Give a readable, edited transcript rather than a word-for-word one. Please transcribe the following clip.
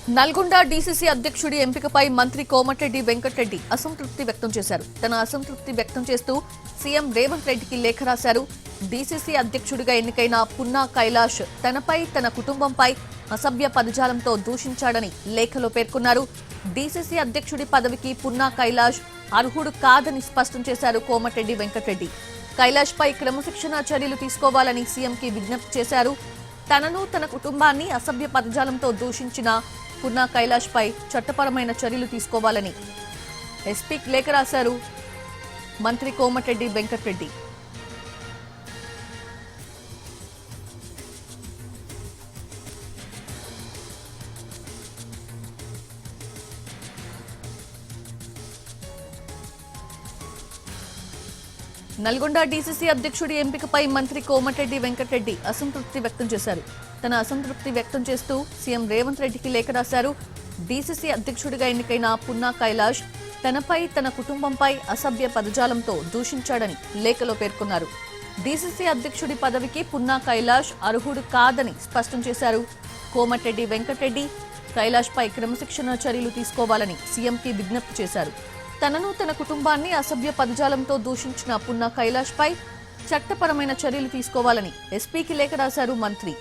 Nalgonda DCC అధ్యక్షుడి ఎంపికపై మంత్రి కోమటిరెడ్డి వెంకటరెడ్డి అసంతృప్తి వ్యక్తం చేశారు. తన అసంతృప్తి వ్యక్తం చేస్తూ సీఎం రేవంత్ రెడ్డికి లేఖ రాశారు. డీసీసీ అధ్యక్షుడిగా ఎన్నికైన పున్నా కైలాష్ తనపై తన కుటుంబంపై అసభ్య పదజాలంతో దూషించాడని లేఖలో పేర్కొన్నారు. డీసీసీ అధ్యక్షుడి పదవికి పున్నా కైలాష్ అర్హుడు కాదని స్పష్టం చేశారు కోమటిరెడ్డి వెంకటరెడ్డి. కైలాష్ పై క్రమశిక్షణా చర్యలు తీసుకోవాలని సీఎంకి విజ్ఞప్తి చేశారు. తనను తన కుటుంబాన్ని అసభ్య పదజాలంతో దూషించిన పున్నా కైలాష్ పై చట్టపరమైన చర్యలు తీసుకోవాలని ఎస్పీకి లేఖ రాశారు మంత్రి కోమటిరెడ్డి వెంకటరెడ్డి. నల్గొండ డీసీసీ అధ్యక్షుడి ఎంపికపై మంత్రి కోమటిరెడ్డి వెంకటరెడ్డి అసంతృప్తి వ్యక్తం చేశారు. తన అసంతృప్తి వ్యక్తం చేస్తూ సీఎం రేవంత్ రెడ్డికి లేఖ రాశారు. డీసీసీ అధ్యక్షుడిగా ఎన్నికైన పున్నా కైలాష్ తనపై తన కుటుంబంపై అసభ్య పదజాలంతో దూషించాడని లేఖలో పేర్కొన్నారు. డీసీసీ అధ్యక్షుడి పదవికి పున్నా కైలాష్ అర్హుడు కాదని స్పష్టం చేశారు కోమటిరెడ్డి వెంకటరెడ్డి. కైలాష్ పై క్రమశిక్షణ చర్యలు తీసుకోవాలని సీఎంకి విజ్ఞప్తి చేశారు. తనను తన కుటుంబాన్ని అసభ్య పదజాలంతో దూషించిన పున్నా కైలాష్ పై చట్టపరమైన చర్యలు తీసుకోవాలని ఎస్పీకి లేఖ రాశారు మంత్రి.